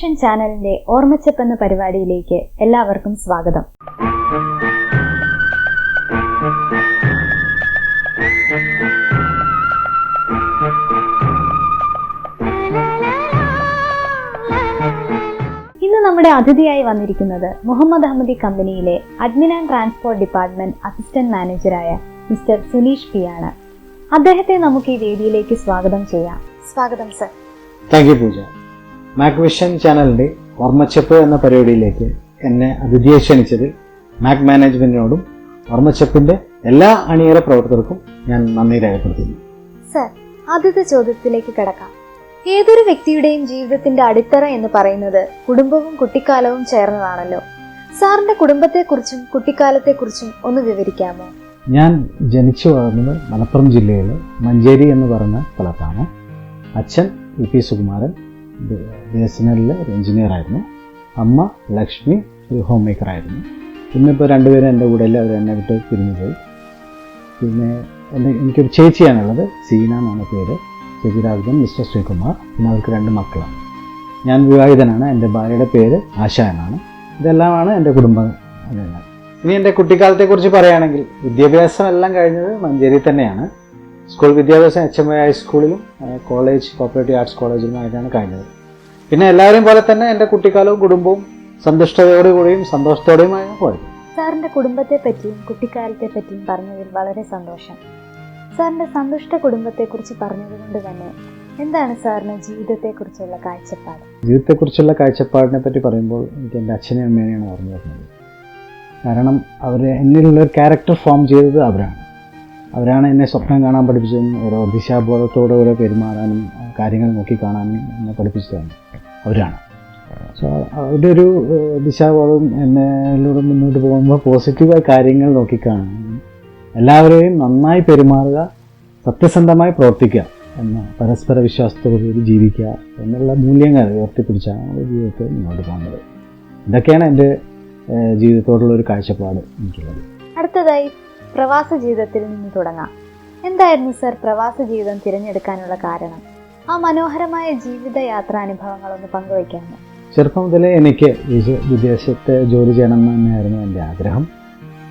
Vision ചാനലിന്റെ ഓർമ്മച്ചപ്പ് എന്ന പരിപാടിയിലേക്ക് എല്ലാവർക്കും സ്വാഗതം. ഇന്ന് നമ്മുടെ അതിഥിയായി വന്നിരിക്കുന്നത് മുഹമ്മദ് അഹമ്മദി കമ്പനിയിലെ admin and transport department assistant മാനേജറായ മിസ്റ്റർ സുനീഷ് പി ആണ്. അദ്ദേഹത്തെ നമുക്ക് ഈ വേദിയിലേക്ക് സ്വാഗതം ചെയ്യാം. സ്വാഗതം sir. Thank you Pooja. Mac Vision ചാനലിന്റെ ഓർമ്മച്ചപ്പ് എന്ന പരിപാടിയിലേക്ക് എന്നെ അതിഥിയെ ക്ഷണിച്ചതിൽ മാക് മാനേജ്മെന്റിനോടും ഓർമ്മച്ചപ്പിന്റെ എല്ലാ അണിയറ പ്രവർത്തകർക്കും ഞാൻ നന്ദി രേഖപ്പെടുത്തുന്നു. സർ, ആദ്യത്തെ ചോദ്യത്തിലേക്ക് കടക്കാം. ഏതൊരു വ്യക്തിയുടെയും ജീവിതത്തിന്റെ അടിത്തറ എന്ന് പറയുന്നത് കുടുംബവും കുട്ടിക്കാലവും ചേർന്നതാണല്ലോ. സാറിന്റെ കുടുംബത്തെക്കുറിച്ചും കുട്ടിക്കാലത്തെക്കുറിച്ചും ഒന്ന് വിവരിക്കാമോ? ഞാൻ ജനിച്ചു വളർന്നത് മലപ്പുറം ജില്ലയിലെ മഞ്ചേരി എന്ന് പറഞ്ഞ സ്ഥലത്താണ്. അച്ഛൻ പി സുകുമാരൻ BSNL ഒരു എഞ്ചിനീയർ ആയിരുന്നു. അമ്മ ലക്ഷ്മി ഒരു ഹോം മേക്കർ ആയിരുന്നു. ഇന്നിപ്പോൾ രണ്ടുപേരും എൻ്റെ കൂടെ അവർ എന്നെ വിട്ട് പിരിഞ്ഞു പോയി. പിന്നെ എനിക്കൊരു ചേച്ചിയാണുള്ളത്, സീന എന്നാണ് പേര്. ചേച്ചിയുടെ ഹസ്ബൻഡ് മിസ്റ്റർ ശ്രീകുമാർ. പിന്നെ അവർക്ക് 2 മക്കളാണ്. ഞാൻ വിവാഹിതനാണ്. എൻ്റെ ഭാര്യയുടെ പേര് ആശ എന്നാണ്. ഇതെല്ലാമാണ് എൻ്റെ കുടുംബം. ഇനി എൻ്റെ കുട്ടിക്കാലത്തെക്കുറിച്ച് പറയുകയാണെങ്കിൽ വിദ്യാഭ്യാസം എല്ലാം കഴിഞ്ഞത് മഞ്ചേരി തന്നെയാണ്. സ്കൂൾ വിദ്യാഭ്യാസം HMI ഹൈസ്കൂളിലും കോളേജ് കോപ്പറേറ്റീവ് ആർട്സ് കോളേജിലുമായിട്ടാണ് കഴിഞ്ഞത്. പിന്നെ എല്ലാവരെയും പോലെ തന്നെ എൻ്റെ കുട്ടിക്കാലവും കുടുംബവും സന്തുഷ്ടതയോടുകൂടിയും സന്തോഷത്തോടെയുമാണ് പോയത്. സാറിന്റെ കുടുംബത്തെ പറ്റിയും കുട്ടിക്കാലത്തെ പറ്റിയും പറഞ്ഞതിൽ വളരെ സന്തോഷം. സാറിന്റെ സന്തുഷ്ട കുടുംബത്തെക്കുറിച്ച് പറഞ്ഞതുകൊണ്ട് തന്നെ എന്താണ് സാറിന് ജീവിതത്തെക്കുറിച്ചുള്ള കാഴ്ചപ്പാട്? ജീവിതത്തെക്കുറിച്ചുള്ള കാഴ്ചപ്പാടിനെ പറ്റി പറയുമ്പോൾ എനിക്ക് എൻ്റെ അച്ഛനെയും അമ്മേനെയാണ് ഓർമ്മ വരുന്നത്. കാരണം എന്നിലുള്ള ഒരു ക്യാരക്ടർ ഫോം ചെയ്തത് അവരാണ് എന്നെ സ്വപ്നം കാണാൻ പഠിപ്പിച്ചതും ഓരോ ദിശാബോധത്തോടെ പെരുമാറാനും കാര്യങ്ങൾ നോക്കിക്കാണാനും എന്നെ പഠിപ്പിച്ചതാണ് അവരാണ്. സോ അവരുടെ ഒരു ദിശാബോധം എന്നിലൂടെ മുന്നോട്ട് പോകുമ്പോൾ പോസിറ്റീവായ കാര്യങ്ങൾ നോക്കിക്കാണാനും എല്ലാവരെയും നന്നായി പെരുമാറുക, സത്യസന്ധമായി പ്രവർത്തിക്കുക എന്ന പരസ്പര വിശ്വാസത്തോടുകൂടി ജീവിക്കുക എന്നുള്ള മൂല്യങ്ങൾ ഉയർത്തിപ്പിടിച്ചാണ് നമ്മുടെ ജീവിതത്തെ മുന്നോട്ട് പോകുന്നത്. ഇതൊക്കെയാണ് എൻ്റെ ജീവിതത്തോടുള്ള ഒരു കാഴ്ചപ്പാട് എനിക്കുള്ളത്. അടുത്തതായി പ്രവാസ ജീവിതത്തിൽ നിന്ന് തുടങ്ങാം. എന്തായിരുന്നു സർ പ്രവാസ ജീവിതം തിരഞ്ഞെടുക്കാനുള്ള കാരണം? ആ മനോഹരമായ ജീവിത യാത്രാനുഭവങ്ങളൊന്ന് പങ്കുവയ്ക്കാമോ? ചെറുപ്പം മുതലേ എനിക്ക് വിദേശത്ത് ജോലി ചെയ്യണമെന്ന് തന്നെയായിരുന്നു എൻ്റെ ആഗ്രഹം.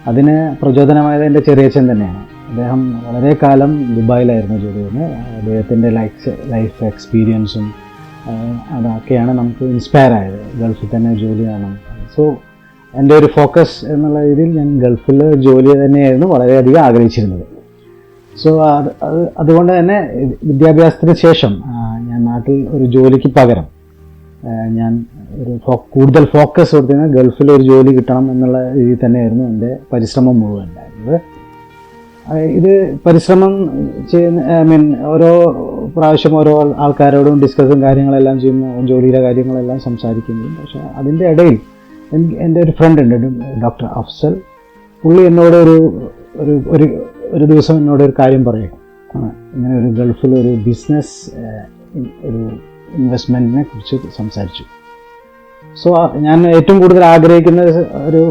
അതിന് പ്രചോദനമായത് എൻ്റെ ചെറിയച്ഛൻ തന്നെയാണ്. അദ്ദേഹം വളരെ കാലം ദുബായിലായിരുന്നു ജോലി ചെയ്യുന്നത്. അദ്ദേഹത്തിൻ്റെ ലൈഫ് എക്സ്പീരിയൻസും അതൊക്കെയാണ് നമുക്ക് ഇൻസ്പയർ ആയത്. ഗൾഫിൽ തന്നെ ജോലി ചെയ്യണം. സോ എൻ്റെ ഒരു ഫോക്കസ് എന്നുള്ള രീതിയിൽ ഞാൻ ഗൾഫിൽ ജോലി തന്നെയായിരുന്നു വളരെയധികം ആഗ്രഹിച്ചിരുന്നത്. സോ അതുകൊണ്ട് തന്നെ വിദ്യാഭ്യാസത്തിന് ശേഷം ഞാൻ നാട്ടിൽ ഒരു ജോലിക്ക് പകരം ഞാൻ ഒരു കൂടുതൽ ഫോക്കസ് കൊടുത്തിരുന്നത് ഗൾഫിൽ ഒരു ജോലി കിട്ടണം എന്നുള്ള രീതിയിൽ തന്നെയായിരുന്നു എൻ്റെ പരിശ്രമം മുഴുവൻ ഉണ്ടായിരുന്നത്. ഇത് പരിശ്രമം ചെയ്യുന്ന ഓരോ പ്രാവശ്യം ഓരോ ആൾക്കാരോടും ഡിസ്കസും കാര്യങ്ങളെല്ലാം ചെയ്യുന്ന ജോലിയുടെ കാര്യങ്ങളെല്ലാം സംസാരിക്കുമ്പോഴും പക്ഷേ അതിൻ്റെ ഇടയിൽ എൻ്റെ ഒരു ഫ്രണ്ട് ഉണ്ട്, ഡോക്ടർ അഫ്സൽ. പുള്ളി എന്നോട് ഒരു ദിവസം എന്നോട് ഒരു കാര്യം പറയും. ഇങ്ങനെ ഒരു ഗൾഫിൽ ഒരു ബിസിനസ് ഒരു ഇൻവെസ്റ്റ്മെൻറ്റിനെ കുറിച്ച് സംസാരിച്ചു. സോ ഞാൻ ഏറ്റവും കൂടുതൽ ആഗ്രഹിക്കുന്ന ഒരു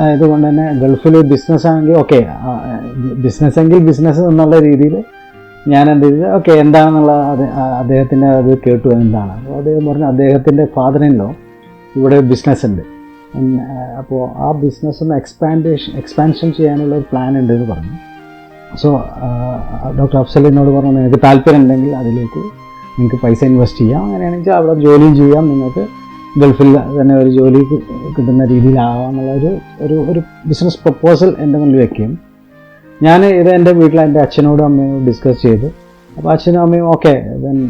ആയതുകൊണ്ട് തന്നെ ഗൾഫിൽ ബിസിനസ് ആണെങ്കിൽ ഓക്കെ, ബിസിനസ് എങ്കിൽ ബിസിനസ് എന്നുള്ള രീതിയിൽ ഞാൻ എന്ത് ചെയ്തു, ഓക്കെ എന്താണെന്നുള്ള അദ്ദേഹത്തിൻ്റെ അത് കേട്ടു. എന്താണ് അപ്പോൾ അദ്ദേഹം പറഞ്ഞു, അദ്ദേഹത്തിൻ്റെ ഫാദറിനോ ഇവിടെ ബിസിനസ് ഉണ്ട്, അപ്പോൾ ആ ബിസിനസ് ഒന്ന് എക്സ്പാൻഷൻ ചെയ്യാനുള്ള ഒരു പ്ലാൻ ഉണ്ട് എന്ന് പറഞ്ഞു. സോ ഡോക്ടർ അഫ്സലിനോട് പറഞ്ഞു, നിങ്ങൾക്ക് താല്പര്യം ഉണ്ടെങ്കിൽ അതിലേക്ക് നിങ്ങൾക്ക് പൈസ ഇൻവെസ്റ്റ് ചെയ്യാം, അങ്ങനെയാണെങ്കിൽ അവിടെ ജോലിയും ചെയ്യാം, നിങ്ങൾക്ക് ഗൾഫിൽ തന്നെ ഒരു ജോലി കിട്ടുന്ന രീതിയിലാവാമെന്നുള്ള ഒരു ബിസിനസ് പ്രപ്പോസൽ എൻ്റെ മുന്നിൽ വയ്ക്കുകയും ഞാൻ ഇത് എൻ്റെ വീട്ടിൽ എൻ്റെ അച്ഛനോടും അമ്മയോടും ഡിസ്കസ് ചെയ്തു. അപ്പോൾ അച്ഛനും അമ്മയും ഓക്കെ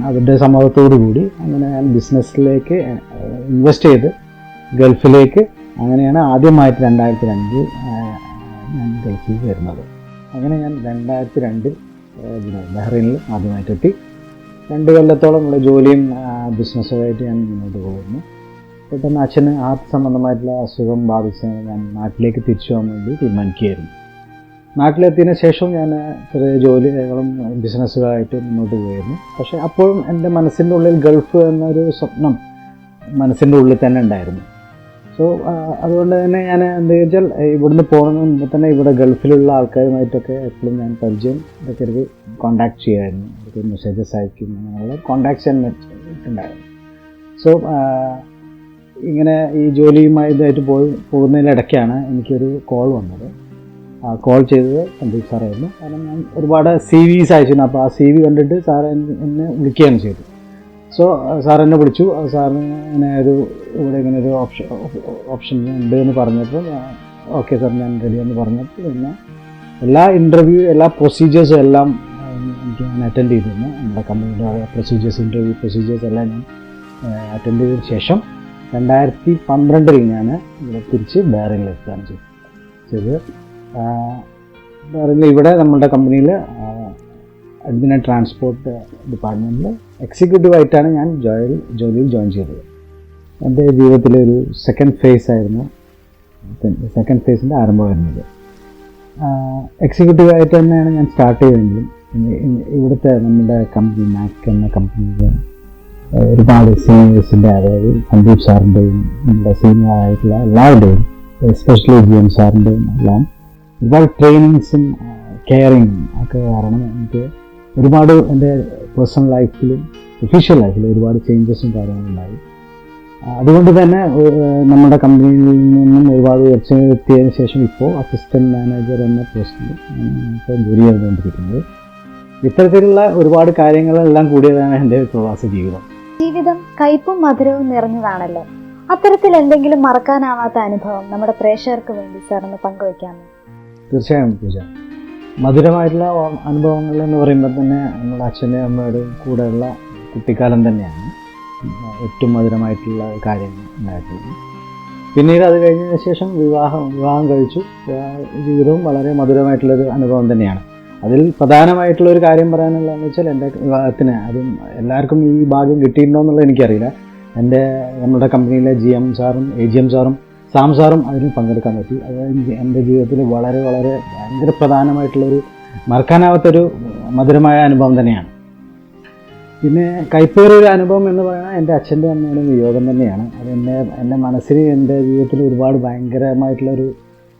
അവരുടെ സമ്മതത്തോടു കൂടി അങ്ങനെ ഞാൻ ബിസിനസ്സിലേക്ക് ഇൻവെസ്റ്റ് ചെയ്ത് ഗൾഫിലേക്ക് അങ്ങനെയാണ് ആദ്യമായിട്ട് 2002 ഞാൻ ഗൾഫിൽ വരുന്നത്. അങ്ങനെ ഞാൻ 2002 ബഹ്റൈനിൽ ആദ്യമായിട്ടെത്തി. 2 കൊല്ലത്തോളം ഉള്ള ജോലിയും ബിസിനസ്സുമായിട്ട് ഞാൻ മുന്നോട്ട് പോകുന്നു. പെട്ടെന്ന് അച്ഛന് ഹാർട്ട് സംബന്ധമായിട്ടുള്ള അസുഖം ബാധിച്ച് ഞാൻ നാട്ടിലേക്ക് തിരിച്ചു പോകാൻ വേണ്ടി തീരുമാനിക്കുകയായിരുന്നു. നാട്ടിലെത്തിയതിന് ശേഷം ഞാൻ ചെറിയ ജോലികളും ബിസിനസ്സുകളായിട്ട് മുന്നോട്ട് പോയിരുന്നു. പക്ഷേ അപ്പോഴും എൻ്റെ മനസ്സിൻ്റെ ഉള്ളിൽ ഗൾഫ് എന്നൊരു സ്വപ്നം മനസ്സിൻ്റെ ഉള്ളിൽ തന്നെ ഉണ്ടായിരുന്നു. സോ അതുകൊണ്ട് തന്നെ ഞാൻ എന്താ വെച്ചാൽ ഇവിടുന്ന് പോകുന്നതിന് മുമ്പ് തന്നെ ഇവിടെ ഗൾഫിലുള്ള ആൾക്കാരുമായിട്ടൊക്കെ എപ്പോഴും ഞാൻ പരിചയം ഇതൊക്കെ കോൺടാക്ട് ചെയ്യുമായിരുന്നു. അവർക്ക് മെസ്സേജസ് അയക്കും, അങ്ങനെയുള്ള കോൺടാക്ട്സ് ഞാൻ ഉണ്ടായിരുന്നു. സോ ഇങ്ങനെ ഈ ജോലിയുമായി ഇതായിട്ട് പോകുന്നതിനിടയ്ക്കാണ് എനിക്കൊരു കോൾ വന്നത്. ആ കോൾ ചെയ്തത് സന്ദീപ് സാറായിരുന്നു. കാരണം ഞാൻ ഒരുപാട് CVs അയച്ചിരുന്നു. അപ്പോൾ ആ CV കണ്ടിട്ട് സാർ എന്നെ വിളിക്കുകയാണ് ചെയ്തത്. സോ സാർ എന്നെ വിളിച്ചു. സാറിന് ഇങ്ങനെ ഇവിടെ ഇങ്ങനെ ഒരു ഓപ്ഷൻ ഉണ്ട് എന്ന് പറഞ്ഞപ്പോൾ ഓക്കെ സാർ ഞാൻ റെഡി എന്ന് പറഞ്ഞപ്പോൾ പിന്നെ എല്ലാ ഇൻ്റർവ്യൂ എല്ലാ പ്രൊസീജിയേഴ്സും എല്ലാം എനിക്ക് ഞാൻ അറ്റൻഡ് ചെയ്തിരുന്നു. നമ്മുടെ കമ്പനിയുടെ പ്രൊസീജിയേഴ്സ് ഇൻ്റർവ്യൂ പ്രൊസീജിയേഴ്സ് എല്ലാം ഞാൻ അറ്റൻഡ് ചെയ്തതിന് ശേഷം 2012 ഞാൻ ഇവിടെ തിരിച്ച് ബഹ്റൈനിൽ എത്തുകയാണ് ചെയ്തത്. ബഹ്റൈനിൽ ഇവിടെ നമ്മുടെ കമ്പനിയിൽ അഡ്മിൻ ആൻഡ് ട്രാൻസ്പോർട്ട് ഡിപ്പാർട്ട്മെൻറ്റിൽ എക്സിക്യൂട്ടീവായിട്ടാണ് ഞാൻ ജോലിയിൽ ജോയിൻ ചെയ്തത്. എൻ്റെ ജീവിതത്തിലെ ഒരു സെക്കൻഡ് ഫേസിൻ്റെ ആരംഭമായിരുന്നത്. എക്സിക്യൂട്ടീവായിട്ട് തന്നെയാണ് ഞാൻ സ്റ്റാർട്ട് ചെയ്തതെങ്കിലും ഇവിടുത്തെ നമ്മുടെ കമ്പനി മാക് എന്ന കമ്പനിയിൽ ഒരുപാട് സീനിയേഴ്സിൻ്റെ, അതായത് സന്ദീപ് സാറിൻ്റെയും നമ്മുടെ സീനിയർ ആയിട്ടുള്ള എല്ലാവരുടെയും, എസ്പെഷ്യലി GM സാറിൻ്റെയും എല്ലാം ഒരുപാട് ട്രെയിനിങ്സും കെയറിങ്ങും ഒക്കെ കാരണം എനിക്ക് ഒരുപാട് എൻ്റെ പേഴ്സണൽ ലൈഫിലും ഒഫീഷ്യൽ ലൈഫിലും ഒരുപാട് ചേഞ്ചസും കാര്യങ്ങളുണ്ടായി. അതുകൊണ്ട് തന്നെ നമ്മുടെ കമ്പനിയിൽ നിന്നും ഒരുപാട് ഉയർച്ചയെത്തിയതിനു ശേഷം ഇപ്പോൾ അസിസ്റ്റൻറ്റ് മാനേജർ എന്ന പോസ്റ്റിൽ ഇപ്പോൾ ജോലി ചെയ്തുകൊണ്ടിരിക്കുന്നത്. ഇത്തരത്തിലുള്ള ഒരുപാട് കാര്യങ്ങളെല്ലാം കൂടിയതാണ് എൻ്റെ പ്രവാസ ജീവിതം. ജീവിതം കയ്പും മധുരവും നിറഞ്ഞതാണല്ലോ. അത്തരത്തിൽ എന്തെങ്കിലും മറക്കാനാവാത്ത അനുഭവം നമ്മുടെ പ്രേക്ഷകർക്ക് വേണ്ടി സാറൊന്ന് പങ്കുവയ്ക്കാമോ? തീർച്ചയായും പൂജ. മധുരമായിട്ടുള്ള അനുഭവങ്ങൾ എന്ന് പറയുമ്പോൾ തന്നെ നമ്മുടെ അച്ഛൻ്റെ അമ്മയുടെയും കൂടെയുള്ള കുട്ടിക്കാലം തന്നെയാണ് ഏറ്റവും മധുരമായിട്ടുള്ള കാര്യങ്ങൾ ഉണ്ടായിട്ടുള്ളത്. പിന്നീട് അത് കഴിഞ്ഞതിന് ശേഷം വിവാഹം കഴിച്ചു. ജീവിതവും വളരെ മധുരമായിട്ടുള്ളൊരു അനുഭവം തന്നെയാണ്. അതിൽ പ്രധാനമായിട്ടുള്ളൊരു കാര്യം പറയാനുള്ളതെന്ന് വെച്ചാൽ എൻ്റെ വിവാഹത്തിന് അതും എല്ലാവർക്കും ഈ ഭാഗ്യം കിട്ടിയിട്ടുണ്ടോ എന്നുള്ളത് എനിക്കറിയില്ല. നമ്മുടെ കമ്പനിയിലെ GM സാറും AGM സാറും സാം സാറും അതിന് പങ്കെടുക്കാൻ പറ്റി. അത് എൻ്റെ ജീവിതത്തിൽ വളരെ വളരെ ഭയങ്കര പ്രധാനമായിട്ടുള്ളൊരു മറക്കാനാവാത്തൊരു മധുരമായ അനുഭവം തന്നെയാണ്. പിന്നെ കൈപ്പേറിയൊരു അനുഭവം എന്ന് പറയുന്നത് എൻ്റെ അച്ഛൻ്റെ അമ്മയുടെയും വിയോഗം തന്നെയാണ്. അത് എൻ്റെ മനസ്സിന് എൻ്റെ ജീവിതത്തിൽ ഒരുപാട് ഭയങ്കരമായിട്ടുള്ളൊരു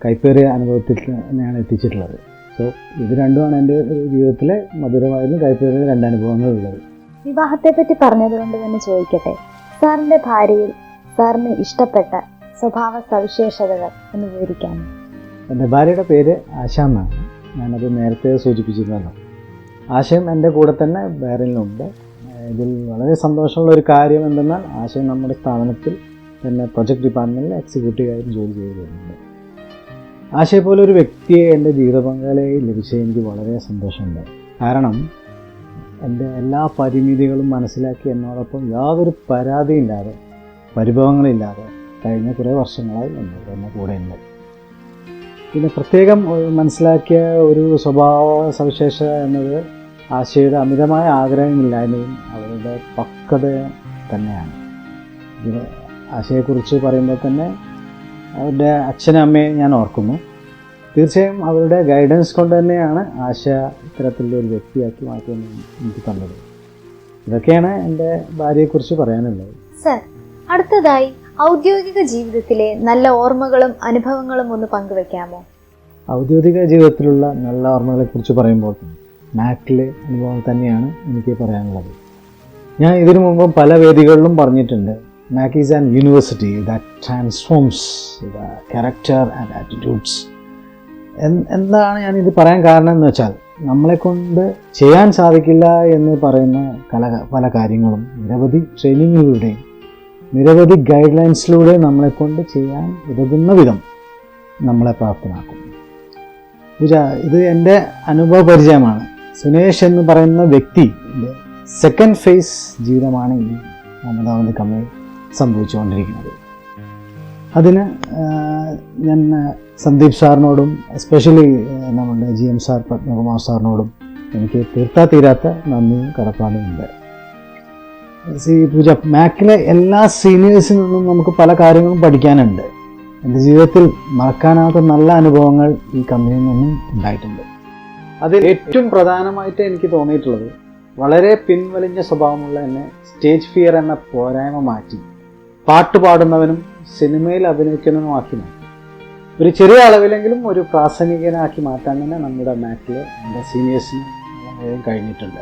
കൈപ്പേറിയ അനുഭവത്തിൽ തന്നെയാണ് എത്തിച്ചിട്ടുള്ളത്. സോ ഇത് രണ്ടുമാണ് എൻ്റെ ജീവിതത്തിലെ മധുരമായിരുന്നു കൈപ്പേറിയ 2 അനുഭവങ്ങളുള്ളത്. വിവാഹത്തെപ്പറ്റി പറഞ്ഞതുകൊണ്ട് തന്നെ ചോദിക്കട്ടെ, സാറിൻ്റെ ഭാര്യയിൽ സാറിന് ഇഷ്ടപ്പെട്ട സ്വഭാവ സവിശേഷതകൾ എന്ന് വിവരിക്കാമോ? എൻ്റെ ഭാര്യയുടെ പേര് ആശ എന്നാണ്. ഞാനത് നേരത്തെ സൂചിപ്പിച്ചിരുന്നല്ലോ. ആശയം എൻ്റെ കൂടെ തന്നെ ബഹ്റൈനിലുണ്ട്. ഇതിൽ വളരെ സന്തോഷമുള്ള ഒരു കാര്യം എന്തെന്നാൽ ആശയം നമ്മുടെ സ്ഥാപനത്തിൽ തന്നെ പ്രൊജക്ട് ഡിപ്പാർട്ട്മെൻറ്റിൽ എക്സിക്യൂട്ടീവായിട്ട് ജോലി ചെയ്തു വരുന്നുണ്ട്. ആശയെ പോലെ ഒരു വ്യക്തിയെ എൻ്റെ ജീവിത പങ്കാളിയായി ലഭിച്ചത് എനിക്ക് വളരെ സന്തോഷമുണ്ട്. കാരണം എൻ്റെ എല്ലാ പരിമിതികളും മനസ്സിലാക്കി എന്നോടൊപ്പം യാതൊരു പരാതിയില്ലാതെ പരിഭവങ്ങളില്ലാതെ കഴിഞ്ഞ കുറേ വർഷങ്ങളായി എന്നോട് എന്നെ കൂടെയുണ്ട്. പിന്നെ പ്രത്യേകം മനസ്സിലാക്കിയ ഒരു സ്വഭാവ സവിശേഷത എന്നത് ആശയുടെ അമിതമായ ആഗ്രഹമില്ലായ്മയും അവരുടെ പക്വത തന്നെയാണ്. ഇത് ആശയെക്കുറിച്ച് പറയുമ്പോൾ തന്നെ അവരുടെ അച്ഛനും അമ്മയെ ഞാൻ ഓർക്കുന്നു. തീർച്ചയായും അവരുടെ ഗൈഡൻസ് കൊണ്ട് തന്നെയാണ് ആശ ഇത്തരത്തിലുള്ളൊരു വ്യക്തിയാക്കി മാറ്റുമെന്ന് എനിക്ക് തന്നത്. ഇതൊക്കെയാണ് എൻ്റെ ഭാര്യയെക്കുറിച്ച് പറയാനുള്ളത്. സർ, അടുത്തതായി ഔദ്യോഗിക ജീവിതത്തിലെ നല്ല ഓർമ്മകളും അനുഭവങ്ങളും ഒന്ന് പങ്കുവെക്കാമോ? ഔദ്യോഗിക ജീവിതത്തിലുള്ള നല്ല ഓർമ്മകളെക്കുറിച്ച് പറയുമ്പോൾ മാക്കിലെ അനുഭവം തന്നെയാണ് എനിക്ക് പറയാനുള്ളത്. ഞാൻ ഇതിനു മുമ്പ് പല വേദികളിലും പറഞ്ഞിട്ടുണ്ട്, Mac is an university that transforms the character and attitudes. എന്താണ് ഞാനിത് പറയാൻ കാരണം എന്ന് വെച്ചാൽ, നമ്മളെക്കൊണ്ട് ചെയ്യാൻ സാധിക്കില്ല എന്ന് പറയുന്ന പല കാര്യങ്ങളും നിരവധി ട്രെയിനിങ്ങിലൂടെയും നിരവധി ഗൈഡ് ലൈൻസിലൂടെ നമ്മളെക്കൊണ്ട് ചെയ്യാൻ ഉതകുന്ന വിധം നമ്മളെ പ്രാപ്തമാക്കും. പൂജ, ഇത് എൻ്റെ അനുഭവ പരിചയമാണ്. സുനേഷ് എന്ന് പറയുന്ന വ്യക്തി സെക്കൻഡ് ഫേസ് ജീവിതമാണ് ഈ അഹമ്മദാബാദ് കമ്പനി സംഭവിച്ചുകൊണ്ടിരിക്കുന്നത്. അതിന് ഞാൻ സന്ദീപ് സാറിനോടും എസ്പെഷ്യലി നമ്മുടെ GM സാർ പത്മകുമാർ സാറിനോടും എനിക്ക് തീരാത്ത നന്ദിയും കടപ്പാടുമുണ്ട്. പൂജ, മാക്കിലെ എല്ലാ സീനിയേഴ്സിൽ നിന്നും നമുക്ക് പല കാര്യങ്ങളും പഠിക്കാനുണ്ട്. എൻ്റെ ജീവിതത്തിൽ മറക്കാനാവാത്ത നല്ല അനുഭവങ്ങൾ ഈ കമ്പനിയിൽ നിന്നും ഉണ്ടായിട്ടുണ്ട്. അതിൽ ഏറ്റവും പ്രധാനമായിട്ട് എനിക്ക് തോന്നിയിട്ടുള്ളത്, വളരെ പിൻവലിഞ്ഞ സ്വഭാവമുള്ള എന്നെ സ്റ്റേജ് ഫിയർ എന്ന പോരായ്മ മാറ്റി പാട്ട് പാടുന്നവനും സിനിമയിൽ അഭിനയിക്കുന്നവനുമാക്കി മാറ്റി. ഒരു ചെറിയ അളവിലെങ്കിലും ഒരു പ്രാസംഗികനാക്കി മാറ്റാൻ തന്നെ നമ്മുടെ മാക്കിലെ എൻ്റെ സീനിയേഴ്സിന് കഴിഞ്ഞിട്ടുണ്ട്.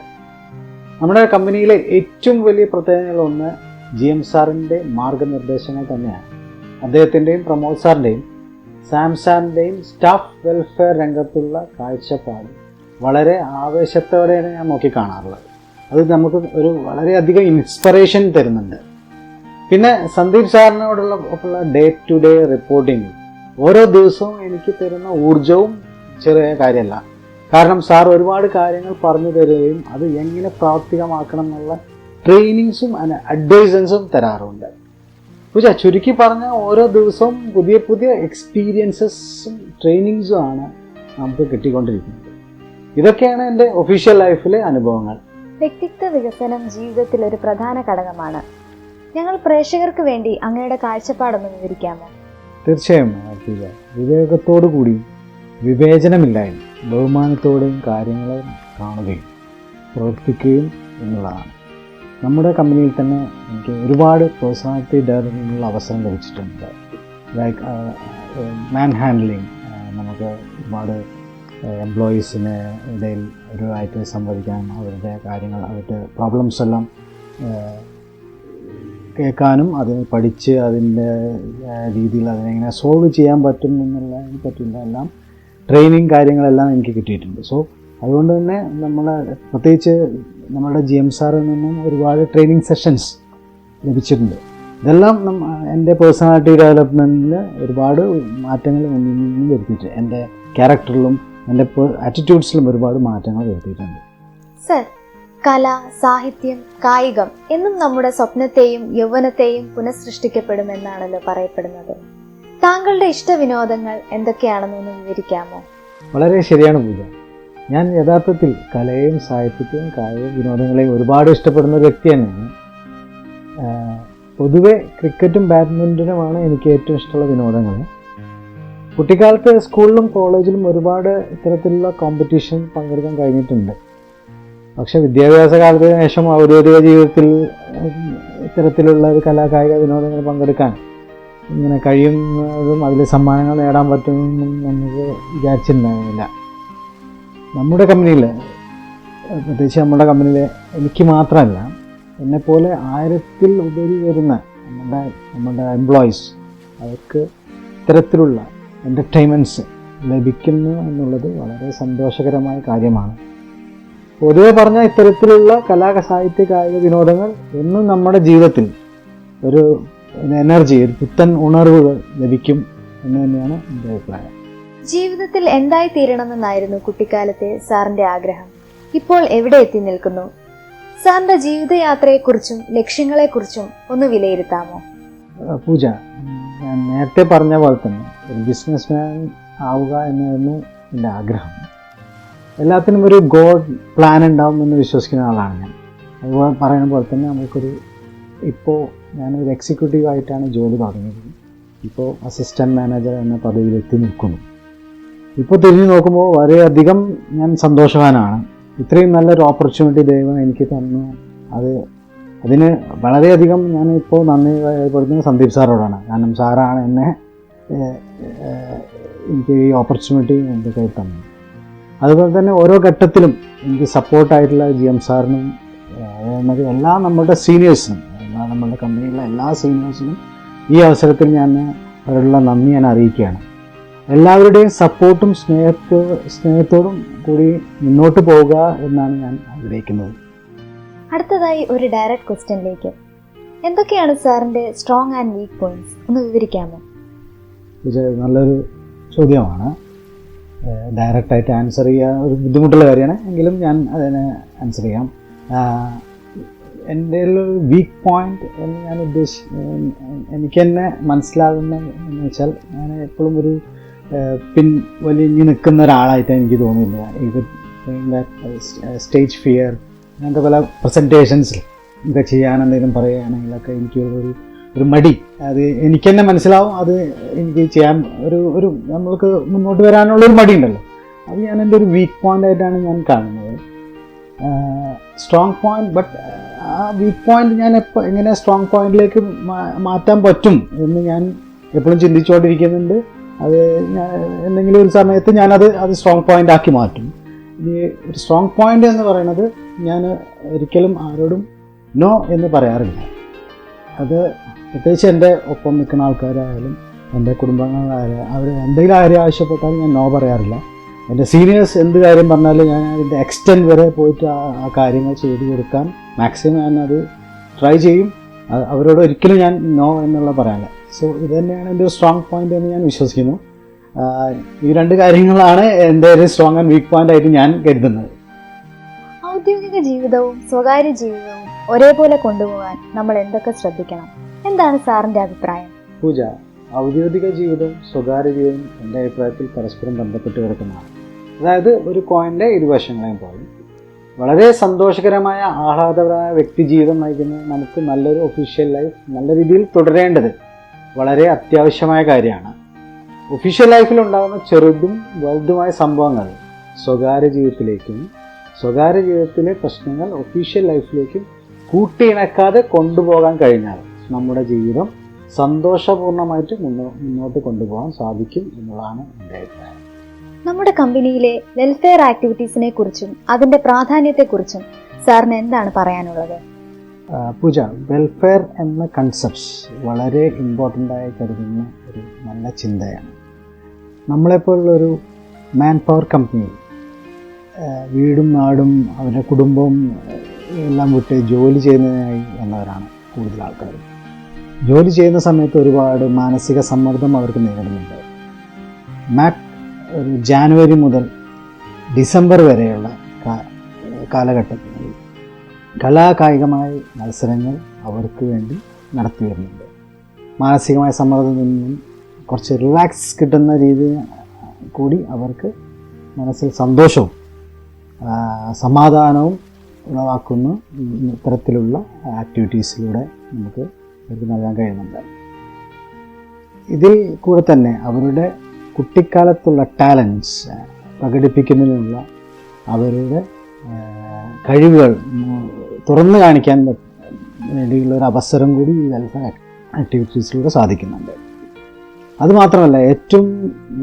നമ്മുടെ കമ്പനിയിലെ ഏറ്റവും വലിയ പ്രത്യേകതകളൊന്ന് GM സാറിൻ്റെ മാർഗനിർദ്ദേശങ്ങൾ തന്നെയാണ്. അദ്ദേഹത്തിൻ്റെയും പ്രമോദ് സാറിൻ്റെയും സാംസാറിൻ്റെയും സ്റ്റാഫ് വെൽഫെയർ രംഗത്തുള്ള കാഴ്ചപ്പാട് വളരെ ആവേശത്തോടെയാണ് ഞാൻ നോക്കിക്കാണാറുള്ളത്. അത് നമുക്ക് ഒരു വളരെയധികം ഇൻസ്പിറേഷൻ തരുന്നുണ്ട്. പിന്നെ സന്ദീപ് സാറിനോടുള്ള ഡേ ടു ഡേ റിപ്പോർട്ടിങ് ഓരോ ദിവസവും എനിക്ക് തരുന്ന ഊർജവും ചെറിയ കാര്യമല്ല. കാരണം സാർ ഒരുപാട് കാര്യങ്ങൾ പറഞ്ഞു തരികയും അത് എങ്ങനെ പ്രാവർത്തികമാക്കണം എന്നുള്ള ട്രെയിനിങ്സും അഡ്വൈസൻസും തരാറുണ്ട്. പൂജ ചുരുക്കി പറഞ്ഞ ഓരോ ദിവസവും പുതിയ പുതിയ എക്സ്പീരിയൻസസും ട്രെയിനിങ്സും ആണ് നമുക്ക് കിട്ടിക്കൊണ്ടിരിക്കുന്നത്. ഇതൊക്കെയാണ് എൻ്റെ ഒഫീഷ്യൽ ലൈഫിലെ അനുഭവങ്ങൾ. വ്യക്തിത്വ വികസനം ജീവിതത്തിൽ ഒരു പ്രധാന ഘടകമാണ്. ഞങ്ങൾ പ്രേക്ഷകർക്ക് വേണ്ടി അങ്ങയുടെ കാഴ്ചപ്പാടൊന്ന് വിവരിക്കാമോ? തീർച്ചയായും പൂജ. വിവേകത്തോടു കൂടി വിവേചനമില്ലായ്മ ബഹുമാനത്തോടെയും കാര്യങ്ങളെ കാണുകയും പ്രവർത്തിക്കുകയും എന്നുള്ളതാണ്. നമ്മുടെ കമ്പനിയിൽ തന്നെ എനിക്ക് ഒരുപാട് പേഴ്സണാലിറ്റി ഡെവലപ്മെൻറ്റിനുള്ള അവസരം ലഭിച്ചിട്ടുണ്ട്. ലൈക്ക് മാൻ ഹാൻഡ്ലിങ്, നമുക്ക് ഒരുപാട് എംപ്ലോയീസിന് ഇടയിൽ ആയിട്ട് സംവദിക്കാനും അവരുടെ കാര്യങ്ങൾ, അവരുടെ പ്രോബ്ലംസ് എല്ലാം കേൾക്കാനും അതിന് പഠിച്ച് അതിൻ്റെ രീതിയിൽ അതിനെങ്ങനെ സോൾവ് ചെയ്യാൻ പറ്റും എന്നുള്ളതിനെ പറ്റിയുള്ള എല്ലാം ട്രെയിനിങ് കാര്യങ്ങളെല്ലാം എനിക്ക് കിട്ടിയിട്ടുണ്ട്. സോ അതുകൊണ്ട് തന്നെ പ്രത്യേകിച്ച് നമ്മുടെ GM സാറിൽ നിന്നും ഒരുപാട് ട്രെയിനിങ് സെഷൻസ് ലഭിച്ചിട്ടുണ്ട്. ഇതെല്ലാം എൻ്റെ പേഴ്സണാലിറ്റി ഡെവലപ്മെൻറ്റിൽ ഒരുപാട് മാറ്റങ്ങൾ വരുത്തിയിട്ടുണ്ട്. എൻ്റെ ക്യാരക്ടറിലും എൻ്റെ ആറ്റിറ്റ്യൂഡ്സിലും ഒരുപാട് മാറ്റങ്ങൾ വരുത്തിയിട്ടുണ്ട്. സർ, കല, സാഹിത്യം, കായികം എന്നും നമ്മുടെ സ്വപ്നത്തെയും യൗവനത്തെയും പുനഃസൃഷ്ടിക്കപ്പെടുമെന്നാണല്ലോ പറയപ്പെടുന്നത്. താങ്കളുടെ ഇഷ്ടവിനോദങ്ങൾ എന്തൊക്കെയാണെന്നൊന്ന് വിവരിക്കാമോ? വളരെ ശരിയാണ് പൂജ. ഞാൻ യഥാർത്ഥത്തിൽ കലയെയും സാഹിത്യത്തെയും കായിക വിനോദങ്ങളെയും ഒരുപാട് ഇഷ്ടപ്പെടുന്ന ഒരു വ്യക്തി തന്നെയാണ്. പൊതുവെ ക്രിക്കറ്റും ബാഡ്മിൻ്റനുമാണ് എനിക്ക് ഏറ്റവും ഇഷ്ടമുള്ള വിനോദങ്ങൾ. കുട്ടിക്കാലത്ത് സ്കൂളിലും കോളേജിലും ഒരുപാട് ഇത്തരത്തിലുള്ള കോമ്പറ്റീഷൻ പങ്കെടുക്കാൻ കഴിഞ്ഞിട്ടുണ്ട്. പക്ഷെ വിദ്യാഭ്യാസ കാലത്തിന് ശേഷം ഔദ്യോഗിക ജീവിതത്തിൽ ഇത്തരത്തിലുള്ള ഒരു കലാകായിക വിനോദങ്ങൾ പങ്കെടുക്കാൻ ഇങ്ങനെ കഴിയുന്നതും അതിൽ സമ്മാനങ്ങൾ നേടാൻ പറ്റുമെന്നും നമുക്ക് വിചാരിച്ചിട്ടുണ്ടായിരുന്നില്ല. നമ്മുടെ കമ്പനിയിൽ, പ്രത്യേകിച്ച് നമ്മുടെ കമ്പനിയിൽ എനിക്ക് മാത്രമല്ല, എന്നെപ്പോലെ 1000-ൽ ഉപരി വരുന്ന നമ്മുടെ എംപ്ലോയീസ്, അവർക്ക് ഇത്തരത്തിലുള്ള എൻ്റർടൈൻമെൻറ്റ്സ് ലഭിക്കുന്നു എന്നുള്ളത് വളരെ സന്തോഷകരമായ കാര്യമാണ്. പൊതുവെ പറഞ്ഞാൽ ഇത്തരത്തിലുള്ള സാഹിത്യ കായിക വിനോദങ്ങൾ എന്നും നമ്മുടെ ജീവിതത്തിൽ ഒരു എനർജി, ഒരു പുത്തൻ ഉണർവുകൾ ലഭിക്കും എന്ന് തന്നെയാണ് എൻ്റെ അഭിപ്രായം. ജീവിതത്തിൽ എന്തായി തീരണമെന്നായിരുന്നു കുട്ടിക്കാലത്തെ സാറിന്റെ ആഗ്രഹം? ഇപ്പോൾ എവിടെ എത്തി നിൽക്കുന്നു? സാറിന്റെ ജീവിതയാത്രയെക്കുറിച്ചും ലക്ഷ്യങ്ങളെക്കുറിച്ചും ഒന്ന് വിലയിരുത്താമോ? പൂജ, ഞാൻ നേരത്തെ പറഞ്ഞ പോലെ തന്നെ ഒരു ബിസിനസ്മാൻ ആവുക എന്നായിരുന്നു എൻ്റെ ആഗ്രഹം. എല്ലാത്തിനും ഒരു ഗോഡ് പ്ലാൻ ഉണ്ടാവും എന്ന് വിശ്വസിക്കുന്ന ആളാണ് ഞാൻ. അതുപോലെ പറയുന്ന പോലെ തന്നെ ഇപ്പോൾ ഞാനൊരു എക്സിക്യൂട്ടീവായിട്ടാണ് ജോലി തുടങ്ങിയത്. ഇപ്പോൾ അസിസ്റ്റൻറ്റ് മാനേജർ എന്ന പദവിയിലെത്തി നിൽക്കുന്നു. ഇപ്പോൾ തിരിഞ്ഞു നോക്കുമ്പോൾ വളരെയധികം ഞാൻ സന്തോഷവാനാണ്. ഇത്രയും നല്ലൊരു ഓപ്പർച്യൂണിറ്റി ദൈവം എനിക്ക് തന്നു. അതിന് വളരെയധികം ഞാനിപ്പോൾ നന്ദി രേഖപ്പെടുത്തുന്നത് സന്ദീപ് സാറോടാണ്. കാരണം സാറാണ് എനിക്ക് ഈ ഓപ്പർച്യൂണിറ്റി എൻ്റെ കയ്യിൽ തന്നു. അതുപോലെ തന്നെ ഓരോ ഘട്ടത്തിലും എനിക്ക് സപ്പോർട്ടായിട്ടുള്ള GM സാറിനും എല്ലാ നമ്മുടെ സീനിയേഴ്സിനും, നമ്മുടെ കമ്പനിയിലെ എല്ലാ സീനിയേഴ്സിനും ഈ അവസരത്തിൽ അവരോടുള്ള നന്ദി ഞാൻ അറിയിക്കുകയാണ്. എല്ലാവരുടെയും സപ്പോർട്ടും സ്നേഹത്തോടും കൂടി മുന്നോട്ട് പോവുക എന്നാണ് ഞാൻ ആഗ്രഹിക്കുന്നത്. അടുത്തതായി ഒരു ഡയറക്റ്റ് ക്വസ്റ്റ്യനിലേക്ക്. എന്തൊക്കെയാണ് സാറിന്റെ സ്ട്രോങ് ആൻഡ് വീക്ക് പോയിന്റ്സ്? ഒന്ന് വിവരിക്കാമോ? നല്ലൊരു ചോദ്യമാണ്. ഡയറക്റ്റായിട്ട് ആൻസർ ചെയ്യാൻ ഒരു ബുദ്ധിമുട്ടുള്ള കാര്യമാണ്, എങ്കിലും ഞാൻ അതിനെ ആൻസർ ചെയ്യാം. എൻ്റെ ഒരു വീക്ക് പോയിന്റ് എന്ന് ഞാൻ എനിക്ക് തന്നെ മനസ്സിലാകുന്ന എന്ന് വെച്ചാൽ, ഞാൻ എപ്പോഴും ഒരു വലിഞ്ഞ് നിൽക്കുന്ന ഒരാളായിട്ട് എനിക്ക് തോന്നില്ല. ഇത് സ്റ്റേജ് ഫിയർ, അങ്ങനത്തെ പല പ്രസൻറ്റേഷൻസിൽ ഇതൊക്കെ ചെയ്യാൻ എന്തെങ്കിലും പറയുകയാണെങ്കിലൊക്കെ ഒരു മടി, അത് എനിക്ക് തന്നെ മനസ്സിലാവും. അത് എനിക്ക് ചെയ്യാൻ നമ്മൾക്ക് മുന്നോട്ട് വരാനുള്ളൊരു മടി ഉണ്ടല്ലോ, അത് ഞാൻ എൻ്റെ ഒരു വീക്ക് പോയിൻ്റ് ആയിട്ടാണ് ഞാൻ കാണുന്നത്. സ്ട്രോങ് പോയിന്റ്, ബട്ട് ആ വീക്ക് പോയിന്റ് ഞാൻ എങ്ങനെ സ്ട്രോങ് പോയിന്റിലേക്ക് മാറ്റാൻ പറ്റും എന്ന് ഞാൻ എപ്പോഴും ചിന്തിച്ചുകൊണ്ടിരിക്കുന്നുണ്ട്. അത് എന്തെങ്കിലും ഒരു സമയത്ത് ഞാനത് സ്ട്രോങ് പോയിന്റ് ആക്കി മാറ്റും. ഈ ഒരു സ്ട്രോങ് പോയിന്റ് എന്ന് പറയുന്നത്, ഞാൻ ഒരിക്കലും ആരോടും നോ എന്ന് പറയാറില്ല. അത് പ്രത്യേകിച്ച് എൻ്റെ ഒപ്പം നിൽക്കുന്ന ആൾക്കാരായാലും എൻ്റെ കുടുംബങ്ങളായാലും അവർ എന്തെങ്കിലും കാര്യം ആവശ്യപ്പെട്ടാലും ഞാൻ നോ പറയാറില്ല. എൻ്റെ സീനിയേഴ്സ് എന്ത് കാര്യം പറഞ്ഞാലും ഞാൻ അതിൻ്റെ എക്സ്റ്റെൻറ്റ് വരെ പോയിട്ട് ആ കാര്യങ്ങൾ ചെയ്തു കൊടുക്കാൻ മാക്സിമം ഞാനത് ട്രൈ ചെയ്യും. അവരോട് ഒരിക്കലും ഞാൻ നോ എന്നുള്ള പറയാനില്ല. സോ ഇത് തന്നെയാണ് എൻ്റെ ഒരു സ്ട്രോങ് പോയിൻ്റ് എന്ന് ഞാൻ വിശ്വസിക്കുന്നു. ഈ രണ്ട് കാര്യങ്ങളാണ് എൻ്റെ ഒരു സ്ട്രോങ് ആൻഡ് വീക്ക് പോയിൻ്റ് ആയിട്ട് ഞാൻ കരുതുന്നത്. ഔദ്യോഗിക ജീവിതവും സ്വകാര്യ ജീവിതവും ഒരേപോലെ കൊണ്ടുപോകാൻ നമ്മൾ എന്തൊക്കെ ശ്രദ്ധിക്കണം? എന്താണ് സാറിന്റെ അഭിപ്രായം? പൂജ, ഔദ്യോഗിക ജീവിതവും സ്വകാര്യ ജീവിതവും എൻ്റെ അഭിപ്രായത്തിൽ പരസ്പരം ബന്ധപ്പെട്ട് കിടക്കുന്നതാണ്. അതായത് ഒരു കോയിൻ്റെ ഇരുവശങ്ങളെയും പോലെ വളരെ സന്തോഷകരമായ ആഹ്ലാദപരമായ വ്യക്തി ജീവിതം നയിക്കുന്നത് നമുക്ക് നല്ലൊരു ഒഫീഷ്യൽ ലൈഫ് നല്ല രീതിയിൽ തുടരേണ്ടത് വളരെ അത്യാവശ്യമായ കാര്യമാണ്. ഒഫീഷ്യൽ ലൈഫിൽ ഉണ്ടാകുന്ന ചെറുതും വലുതുമായ സംഭവങ്ങൾ സ്വകാര്യ ജീവിതത്തിലേക്കും സ്വകാര്യ ജീവിതത്തിലെ പ്രശ്നങ്ങൾ ഒഫീഷ്യൽ ലൈഫിലേക്കും കൂട്ടിയിണക്കാതെ കൊണ്ടുപോകാൻ കഴിഞ്ഞാൽ നമ്മുടെ ജീവിതം സന്തോഷപൂർണ്ണമായിട്ട് മുന്നോട്ട് കൊണ്ടുപോകാൻ സാധിക്കും എന്നുള്ളതാണ് എൻ്റെ അഭിപ്രായം. നമ്മുടെ കമ്പനിയിലെ വെൽഫെയർ ആക്ടിവിറ്റീസിനെ കുറിച്ചും അതിന്റെ പ്രാധാന്യത്തെക്കുറിച്ചും സാറിന് എന്താണ് പറയാനുള്ളത്? പൂജ, വെൽഫെയർ എന്ന കൺസെപ്റ്റ്സ് വളരെ ഇമ്പോർട്ടൻ്റ് ആയി കരുതുന്ന ഒരു നല്ല ചിന്തയാണ്. നമ്മളെപ്പോലുള്ളൊരു മാൻ പവർ കമ്പനി വീടും നാടും അവരുടെ കുടുംബവും എല്ലാം വിട്ട് ജോലി ചെയ്യുന്നതിനായി വന്നവരാണ് കൂടുതൽ ആൾക്കാർ. ജോലി ചെയ്യുന്ന സമയത്ത് ഒരുപാട് മാനസിക സമ്മർദ്ദം അവർക്ക് നേരിടുന്നുണ്ട്. ഒരു ജാനുവരി മുതൽ ഡിസംബർ വരെയുള്ള കാലഘട്ടത്തിൽ കലാകായികമായ മത്സരങ്ങൾ അവർക്ക് വേണ്ടി നടത്തി വരുന്നുണ്ട്. മാനസികമായ സമ്മർദ്ദത്തിൽ നിന്നും കുറച്ച് റിലാക്സ് കിട്ടുന്ന രീതിയിൽ കൂടി അവർക്ക് മനസ്സിൽ സന്തോഷവും സമാധാനവും ഉളവാക്കുന്ന ഇത്തരത്തിലുള്ള ആക്ടിവിറ്റീസിലൂടെ നമുക്ക് അവർക്ക് നൽകാൻ കഴിയുന്നുണ്ട്. ഇതിൽ കൂടെ തന്നെ അവരുടെ കുട്ടിക്കാലത്തുള്ള ടാലൻസ് പ്രകടിപ്പിക്കുന്നതിനുള്ള അവരുടെ കഴിവുകൾ തുറന്നു കാണിക്കാൻ വേണ്ടിയുള്ള ഒരു അവസരം കൂടി ഈ വെൽഫെയർ ആക്ടിവിറ്റീസിലൂടെ സാധിക്കുന്നുണ്ട്. അതുമാത്രമല്ല, ഏറ്റവും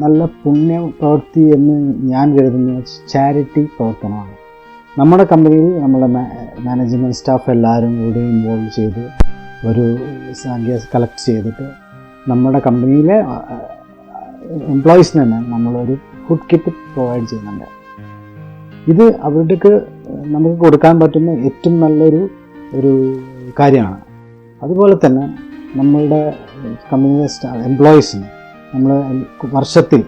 നല്ല പുണ്യ പ്രവൃത്തി എന്ന് ഞാൻ കരുതുന്ന ചാരിറ്റി പ്രവർത്തനമാണ്. നമ്മുടെ കമ്പനിയിൽ നമ്മുടെ മാനേജ്മെൻറ്റ് സ്റ്റാഫ് എല്ലാവരും കൂടി ഇൻവോൾവ് ചെയ്ത് ഒരു സംഖ്യ കളക്ട് ചെയ്തിട്ട് നമ്മുടെ കമ്പനിയിലെ എംപ്ലോയീസിന് തന്നെ നമ്മളൊരു ഫുഡ് കിറ്റ് പ്രൊവൈഡ് ചെയ്യുന്നുണ്ട്. ഇത് അവർക്ക് നമുക്ക് കൊടുക്കാൻ പറ്റുന്ന ഏറ്റവും നല്ലൊരു കാര്യമാണ്. അതുപോലെ തന്നെ നമ്മളുടെ കമ്പനിയിലെ എംപ്ലോയീസിന് നമ്മൾ വർഷത്തിൽ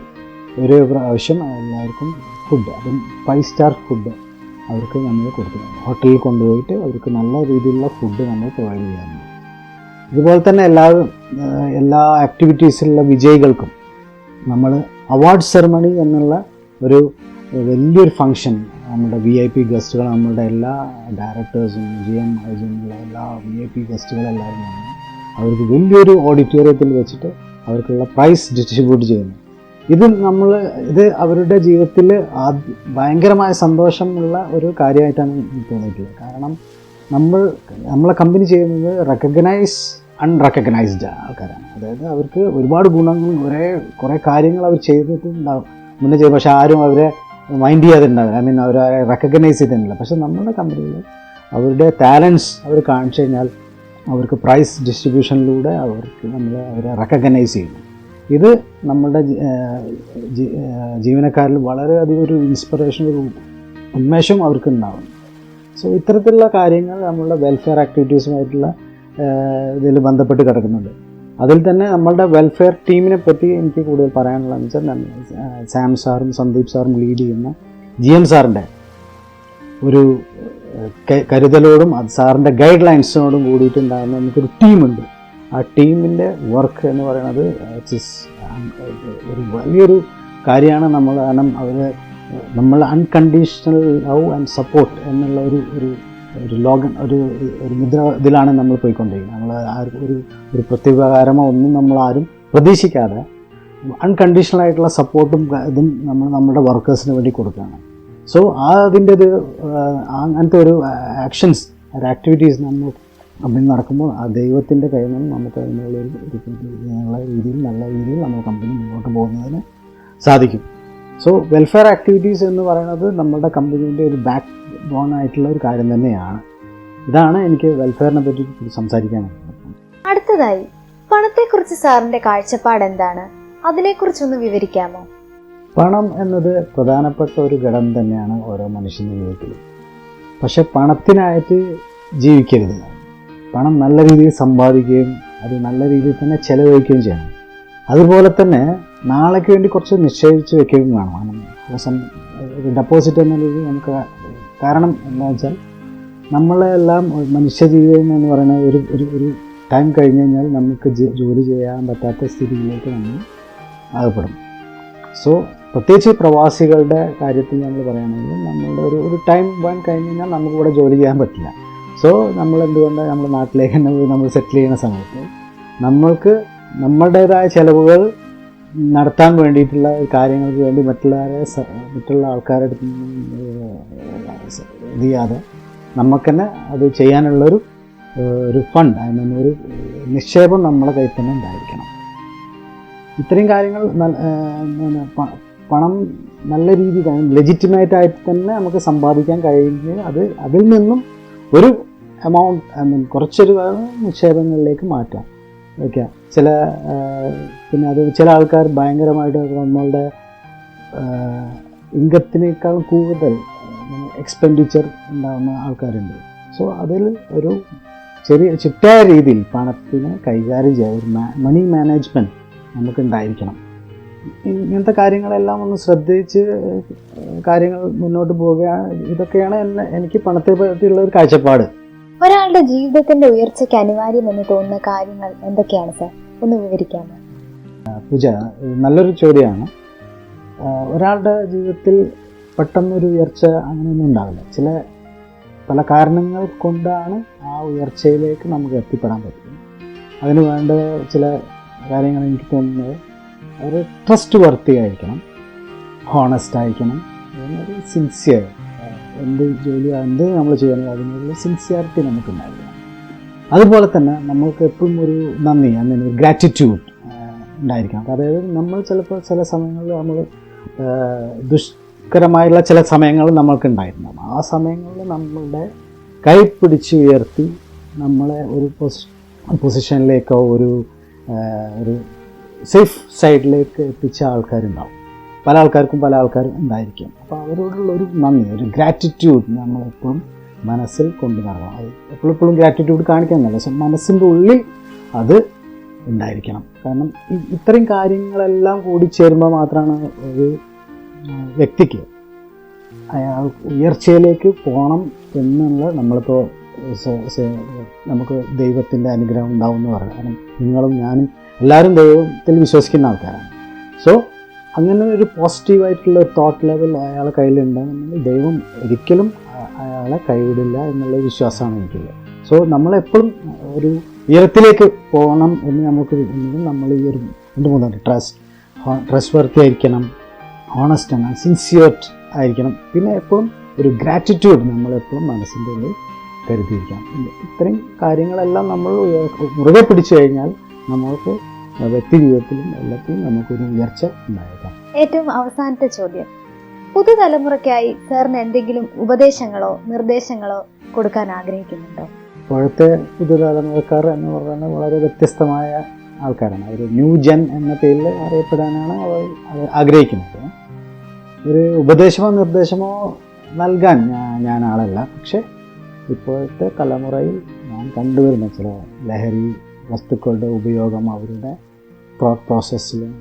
ഒരു പ്രാവശ്യം എല്ലാവർക്കും ഫുഡ്, അതും 5 സ്റ്റാർ ഫുഡ് അവർക്ക് നമ്മൾ കൊടുക്കുന്നുണ്ട്. ഹോട്ടലിൽ കൊണ്ടുപോയിട്ട് അവർക്ക് നല്ല രീതിയിലുള്ള ഫുഡ് നമ്മൾ പ്രൊവൈഡ് ചെയ്യാറുണ്ട്. ഇതുപോലെ തന്നെ എല്ലാ ആക്ടിവിറ്റീസിലുള്ള വിജയികൾക്കും നമ്മൾ അവാർഡ് സെറമണി എന്നുള്ള ഒരു വലിയൊരു ഫങ്ഷൻ നമ്മുടെ VIP ഗസ്റ്റുകൾ, നമ്മളുടെ എല്ലാ ഡയറക്ടേഴ്സും GM ഏജന്റുള്ള എല്ലാ VIP ഗസ്റ്റുകളെല്ലാവരും വന്ന് അവർക്ക് വലിയൊരു ഓഡിറ്റോറിയത്തിൽ വെച്ചിട്ട് അവർക്കുള്ള പ്രൈസ് ഡിസ്ട്രിബ്യൂട്ട് ചെയ്യുന്നു. ഇത് അവരുടെ ജീവിതത്തിൽ ഭയങ്കരമായ സന്തോഷമുള്ള ഒരു കാര്യമായിട്ടാണ് തോന്നിയിട്ടുള്ളത്. കാരണം നമ്മളെ കമ്പനി ചെയ്യുന്നത് അൺറെക്കഗ്നൈസ്ഡ് ആൾക്കാരാണ്. അതായത് അവർക്ക് ഒരുപാട് ഗുണങ്ങളും കുറേ കാര്യങ്ങൾ അവർ ചെയ്തിട്ടുണ്ടാവും മുന്നേ ചെയ്ത്, പക്ഷെ ആരും അവരെ മൈൻഡ് ചെയ്യാതിട്ടുണ്ടാവില്ല. അവരെ റെക്കഗ്നൈസ് ചെയ്തിട്ടില്ല. പക്ഷെ നമ്മുടെ കമ്പനിയിൽ അവരുടെ ടാലൻസ് അവർ കാണിച്ചു കഴിഞ്ഞാൽ അവർക്ക് പ്രൈസ് ഡിസ്ട്രിബ്യൂഷനിലൂടെ അവരെ റെക്കഗ്നൈസ് ചെയ്യുന്നു. ഇത് നമ്മുടെ ജീവനക്കാരിൽ വളരെയധികം ഒരു ഇൻസ്പിറേഷൻ, ഒരു ഉന്മേഷം അവർക്ക് ഉണ്ടാവും. സോ ഇത്തരത്തിലുള്ള കാര്യങ്ങൾ നമ്മളുടെ വെൽഫെയർ ആക്ടിവിറ്റീസുമായിട്ടുള്ള ഇതിൽ ബന്ധപ്പെട്ട് കിടക്കുന്നുണ്ട്. അതിൽ തന്നെ നമ്മളുടെ വെൽഫെയർ ടീമിനെ പറ്റി എനിക്ക് കൂടുതൽ പറയാനുള്ളതെന്ന് വെച്ചാൽ സാം സാറും സന്ദീപ് സാറും ലീഡ് ചെയ്യുന്ന GM സാറിൻ്റെ ഒരു കരുതലോടും സാറിൻ്റെ ഗൈഡ് ലൈൻസിനോടും കൂടിയിട്ടുണ്ടാകുന്ന നമുക്കൊരു ടീമുണ്ട്. ആ ടീമിൻ്റെ വർക്ക് എന്ന് പറയുന്നത് ഒരു വലിയൊരു കാര്യമാണ്. കാരണം നമ്മൾ അൺകണ്ടീഷണൽ ലവ് ആൻഡ് സപ്പോർട്ട് എന്നുള്ള ഒരു മുദ്ര ഇതിലാണ് നമ്മൾ പോയിക്കൊണ്ടിരിക്കുന്നത്. നമ്മൾ ഒരു പ്രത്യുപകാരമോ ഒന്നും നമ്മളാരും പ്രതീക്ഷിക്കാതെ അൺകണ്ടീഷണലായിട്ടുള്ള സപ്പോർട്ടും ഇതും നമ്മുടെ വർക്കേഴ്സിന് വേണ്ടി കൊടുക്കുകയാണ്. സോ അങ്ങനത്തെ ഒരു ആക്ഷൻസ്, ഒരു ആക്ടിവിറ്റീസ് നമ്മൾ കമ്പനി നടക്കുമ്പോൾ ആ ദൈവത്തിൻ്റെ കയ്യിൽ നിന്ന് നമുക്ക് അതിനുള്ള നല്ല രീതിയിൽ നമ്മുടെ കമ്പനി മുന്നോട്ട് പോകുന്നതിന് സാധിക്കും. സോ വെൽഫെയർ ആക്ടിവിറ്റീസ് എന്ന് പറയുന്നത് നമ്മുടെ കമ്പനീൻ്റെ ഒരു ബാക്ക് ബോൺ ആയിട്ടുള്ള ഒരു കാര്യം തന്നെയാണ്. ഇതാണ് എനിക്ക് വെൽഫെയറിനെ പറ്റി സംസാരിക്കാനുള്ളത്. അടുത്തതായി പണത്തെക്കുറിച്ച് സാറിന്റെ കാഴ്ചപ്പാട് എന്താണ്? അതിനെക്കുറിച്ചൊന്ന് വിവരിക്കാമോ? പണം എന്നത് പ്രധാനപ്പെട്ട ഒരു ഘടകം തന്നെയാണ് ഓരോ മനുഷ്യൻ്റെ ജീവിതത്തിൽ. പക്ഷെ പണത്തിനായിട്ട് ജീവിക്കരുത്. പണം നല്ല രീതിയിൽ സമ്പാദിക്കുകയും അത് നല്ല രീതിയിൽ തന്നെ ചെലവഴിക്കുകയും ചെയ്യണം. അതുപോലെ തന്നെ നാളേക്ക് വേണ്ടി കുറച്ച് നിശ്ചയിച്ച് വെക്കുകയും വേണം. ഡെപ്പോസിറ്റ് എന്ന രീതിയിൽ നമുക്ക്, കാരണം എന്താ വെച്ചാൽ നമ്മളെല്ലാം മനുഷ്യ ജീവിതം എന്ന് പറയുന്ന ഒരു ടൈം കഴിഞ്ഞ് കഴിഞ്ഞാൽ നമുക്ക് ജോലി ചെയ്യാൻ പറ്റാത്ത സ്ഥിതിയിലേക്ക് നമ്മൾ ആകപ്പെടും. സോ പ്രത്യേകിച്ച് പ്രവാസികളുടെ കാര്യത്തിൽ നമ്മൾ പറയുകയാണെങ്കിൽ നമ്മളുടെ ഒരു ടൈം വൺ കഴിഞ്ഞ് കഴിഞ്ഞാൽ നമുക്ക് ഇവിടെ ജോലി ചെയ്യാൻ പറ്റില്ല. സോ നമ്മൾ എന്തുകൊണ്ട് നമ്മൾ നാട്ടിലേക്ക് തന്നെ പോയി നമ്മൾ സെറ്റിൽ ചെയ്യുന്ന സമയത്ത് നമ്മൾക്ക് നമ്മളുടേതായ ചിലവുകൾ നടത്താൻ വേണ്ടിയിട്ടുള്ള കാര്യങ്ങൾക്ക് വേണ്ടി മറ്റുള്ള ആൾക്കാരുടെ അടുത്ത് ഇത് ചെയ്യാതെ നമുക്ക് തന്നെ അത് ചെയ്യാനുള്ളൊരു ഫണ്ട്, ഒരു നിക്ഷേപം നമ്മളെ കയ്യിൽ തന്നെ ഉണ്ടായിരിക്കണം. ഇത്രയും കാര്യങ്ങൾ പണം നല്ല രീതിയിൽ ലെജിറ്റിമേറ്റ് ആയിട്ട് തന്നെ നമുക്ക് സമ്പാദിക്കാൻ കഴിഞ്ഞ് അതിൽ നിന്നും ഒരു എമൗണ്ട് കുറച്ചൊരു നിക്ഷേപങ്ങളിലേക്ക് മാറ്റാം. ഓക്കെ, പിന്നെ അത് ചില ആൾക്കാർ ഭയങ്കരമായിട്ട് നമ്മളുടെ ഇൻകത്തിനേക്കാൾ കൂടുതൽ എക്സ്പെൻഡിച്ചർ ഉണ്ടാകുന്ന ആൾക്കാരുണ്ട്. സോ അതിൽ ഒരു ചിട്ടയായ രീതിയിൽ പണത്തിനെ കൈകാര്യം ചെയ്യാൻ ഒരു മണി മാനേജ്മെൻറ്റ് നമുക്കുണ്ടായിരിക്കണം. ഇങ്ങനത്തെ കാര്യങ്ങളെല്ലാം ഒന്ന് ശ്രദ്ധിച്ച് കാര്യങ്ങൾ മുന്നോട്ട് പോവുകയാണ്. ഇതൊക്കെയാണ് എനിക്ക് പണത്തെ പറ്റിയുള്ള ഒരു കാഴ്ചപ്പാട്. ഒരാളുടെ ജീവിതത്തിന്റെ ഉയർച്ചയ്ക്ക് അനിവാര്യമെന്ന് തോന്നുന്ന കാര്യങ്ങൾ എന്തൊക്കെയാണ് സാർ? ഒന്ന് വിവരിക്കാമോ? പൂജ, നല്ലൊരു ചോദ്യമാണ്. ഒരാളുടെ ജീവിതത്തിൽ പെട്ടെന്നൊരു ഉയർച്ച അങ്ങനെയൊന്നും ഉണ്ടാവില്ല. പല കാരണങ്ങൾ കൊണ്ടാണ് ആ ഉയർച്ചയിലേക്ക് നമുക്ക് എത്തിപ്പെടാൻ പറ്റും. അതിന് വേണ്ട ചില കാര്യങ്ങൾ എനിക്ക് തോന്നുന്നത് ഒരു ട്രസ്റ്റ് വർത്തി ആയിരിക്കണം, ഹോണസ്റ്റ് ആയിരിക്കണം, ഒരു സിൻസിയർ. എന്ത് ജോലി എന്ത് നമ്മൾ ചെയ്യണമെങ്കിൽ അതിനുള്ള സിൻസിയറിറ്റി നമുക്കുണ്ടായിരിക്കണം. അതുപോലെ തന്നെ നമ്മൾക്ക് എപ്പോഴും ഒരു നന്ദി, ഒരു ഗ്രാറ്റിറ്റ്യൂഡ് ഉണ്ടായിരിക്കണം. അതായത് നമ്മൾ ചിലപ്പോൾ ചില സമയങ്ങളിൽ നമ്മൾ ദുഷ്കരമായുള്ള ചില സമയങ്ങൾ നമ്മൾക്കുണ്ടായിരുന്നു. ആ സമയങ്ങളിൽ നമ്മളുടെ കൈ പിടിച്ച് ഉയർത്തി നമ്മളെ ഒരു പൊസിഷനിലേക്കോ ഒരു സേഫ് സൈഡിലേക്ക് എത്തിച്ച ആൾക്കാരുണ്ടാവും. പല ആൾക്കാരും ഉണ്ടായിരിക്കും. അപ്പോൾ അവരോടുള്ള ഒരു നന്ദി, ഒരു ഗ്രാറ്റിറ്റ്യൂഡ് നമ്മളെപ്പോഴും മനസ്സിൽ കൊണ്ടു നടക്കണം. അത് എപ്പോഴും ഗ്രാറ്റിറ്റ്യൂഡ് കാണിക്കാനല്ല, പക്ഷെ മനസ്സിൻ്റെ ഉള്ളിൽ അത് ഉണ്ടായിരിക്കണം. കാരണം ഇത്രയും കാര്യങ്ങളെല്ലാം കൂടി ചേരുമ്പോൾ മാത്രമാണ് ഒരു വ്യക്തിക്ക് അയാൾ ഉയർച്ചയിലേക്ക് പോകണം എന്നുള്ള നമ്മളിപ്പോൾ നമുക്ക് ദൈവത്തിൻ്റെ അനുഗ്രഹം ഉണ്ടാവും എന്ന് പറയാം. കാരണം നിങ്ങളും ഞാനും എല്ലാവരും ദൈവത്തിൽ വിശ്വസിക്കുന്ന ആൾക്കാരാണ്. സോ അങ്ങനെ ഒരു പോസിറ്റീവായിട്ടുള്ള ഒരു തോട്ട് ലെവൽ അയാളെ കയ്യിലുണ്ടെന്നുണ്ടെങ്കിൽ ദൈവം ഒരിക്കലും അയാളെ കൈവിടില്ല എന്നുള്ള വിശ്വാസമാണ് എനിക്കുള്ളത്. സോ നമ്മളെപ്പോഴും ഒരു ഉയരത്തിലേക്ക് പോകണം എന്ന് നമുക്ക് നമ്മൾ ഈ ഒരു 2-3 ട്രസ്റ്റ് വർത്തി ആയിരിക്കണം, ഹോണസ്റ്റ് ആണ്, സിൻസിയർ ആയിരിക്കണം. പിന്നെ എപ്പോഴും ഒരു ഗ്രാറ്റിറ്റ്യൂഡ് നമ്മളെപ്പോഴും മനസ്സിൻ്റെ ഉള്ളിൽ കരുതിയിരിക്കണം. ഇത്രയും കാര്യങ്ങളെല്ലാം നമ്മൾ മുറുകെ പിടിച്ചു കഴിഞ്ഞാൽ നമ്മൾക്ക് വ്യക്തി ജീവിതത്തിലും എല്ലാത്തിലും നമുക്കൊരു ഉയർച്ച ഉണ്ടായേക്കാം. ഏറ്റവും അവസാനത്തെ ചോദ്യം, പുതുതലമുറയ്ക്കായി സാറിന് എന്തെങ്കിലും ഉപദേശങ്ങളോ നിർദ്ദേശങ്ങളോ കൊടുക്കാൻ ആഗ്രഹിക്കുന്നുണ്ടോ? ഇപ്പോഴത്തെ പുതുതലമുറക്കാർ എന്ന് പറയുന്നത് വളരെ വ്യത്യസ്തമായ ആൾക്കാരാണ്. ഒരു ന്യൂ ജെൻ എന്ന പേരിൽ അറിയപ്പെടാനാണ് അവർ ആഗ്രഹിക്കുന്നത്. ഒരു ഉപദേശമോ നിർദ്ദേശമോ നൽകാൻ ഞാൻ ആളല്ല. പക്ഷെ ഇപ്പോഴത്തെ തലമുറയിൽ ഞാൻ കണ്ടുവരുന്ന ചില ലഹരി വസ്തുക്കളുടെ ഉപയോഗം അവരുടെ തോട്ട് പ്രോസസ്സിലും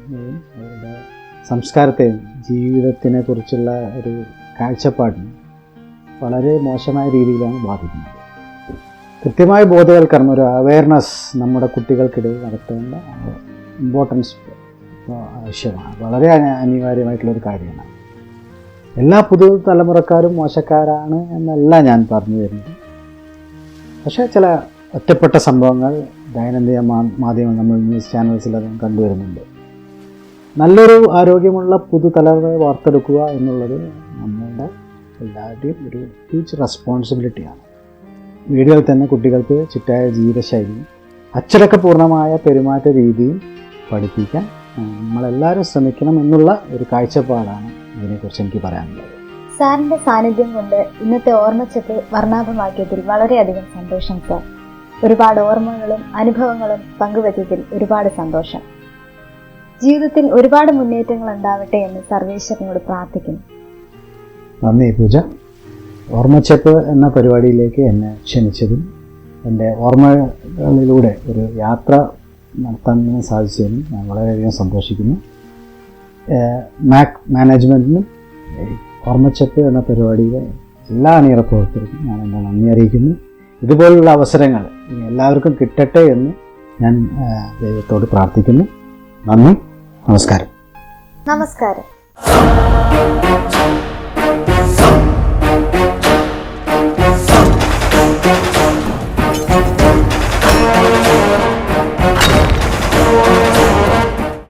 അവരുടെ സംസ്കാരത്തെയും ജീവിതത്തിനെ കുറിച്ചുള്ള ഒരു കാഴ്ചപ്പാടിന് വളരെ മോശമായ രീതിയിലാണ് ബാധിക്കുന്നത്. കൃത്യമായ ബോധവൽക്കരണം, ഒരു അവയർനെസ് നമ്മുടെ കുട്ടികൾക്കിടയിൽ നടത്തേണ്ട ഇമ്പോർട്ടൻസ് ആവശ്യമാണ്. വളരെ അനിവാര്യമായിട്ടുള്ളൊരു കാര്യമാണ്. എല്ലാ പുതു തലമുറക്കാരും മോശക്കാരാണ് എന്നല്ല ഞാൻ പറഞ്ഞു വരുന്നത്. പക്ഷേ ചില ഒറ്റപ്പെട്ട സംഭവങ്ങൾ ദൈനംദിന മാധ്യമങ്ങൾ, നമ്മൾ ന്യൂസ് ചാനൽസിലൊക്കെ കണ്ടുവരുന്നുണ്ട്. നല്ലൊരു ആരോഗ്യമുള്ള പുതുതലമുറയെ വാർത്തെടുക്കുക എന്നുള്ളത് നമ്മളുടെ എല്ലാവരുടെയും ഒരു ഹ്യൂജ് റെസ്പോൺസിബിലിറ്റിയാണ്. വീടുകളിൽ തന്നെ കുട്ടികൾക്ക് ചിട്ടയായ ജീവിതശൈലിയും അച്ചടക്കപൂർണമായ പെരുമാറ്റ രീതിയും പഠിപ്പിക്കാൻ നമ്മളെല്ലാവരും ശ്രമിക്കണം എന്നുള്ള ഒരു കാഴ്ചപ്പാടാണ് ഇതിനെക്കുറിച്ച് എനിക്ക് പറയാനുള്ളത്. സാറിന്റെ സാന്നിധ്യം കൊണ്ട് ഇന്നത്തെ ഓർമ്മച്ചപ്പ് വർണ്ണാഭമാക്കിയതിൽ വളരെയധികം സന്തോഷം സാർ. ഒരുപാട് ഓർമ്മകളും അനുഭവങ്ങളും പങ്കുവച്ചതിൽ ഒരുപാട് സന്തോഷം. ജീവിതത്തിൽ ഒരുപാട് മുന്നേറ്റങ്ങൾ ഉണ്ടാവട്ടെ എന്ന് സർവേശ്വരനോട് പ്രാർത്ഥിക്കുന്നു. നന്ദി പൂജ. ഓർമ്മച്ചപ്പ് എന്ന പരിപാടിയിലേക്ക് എന്നെ ക്ഷണിച്ചതും എൻ്റെ ഓർമ്മകളിലൂടെ ഒരു യാത്ര നടത്താൻ സാധിച്ചതിനും ഞാൻ വളരെയധികം സന്തോഷിക്കുന്നു. മാക് മാനേജ്മെൻറ്റിനും ഓർമ്മച്ചപ്പ് എന്ന പരിപാടിയിലെ എല്ലാ അണിയറ പ്രവർത്തകർക്കും ഞാൻ എൻ്റെ നന്ദി അറിയിക്കുന്നു. ഇതുപോലുള്ള അവസരങ്ങൾ എല്ലാവർക്കും കിട്ടട്ടെ എന്ന് ഞാൻ ദൈവത്തോട് പ്രാർത്ഥിക്കുന്നു. നന്ദി. നമസ്കാരം. നമസ്കാരം.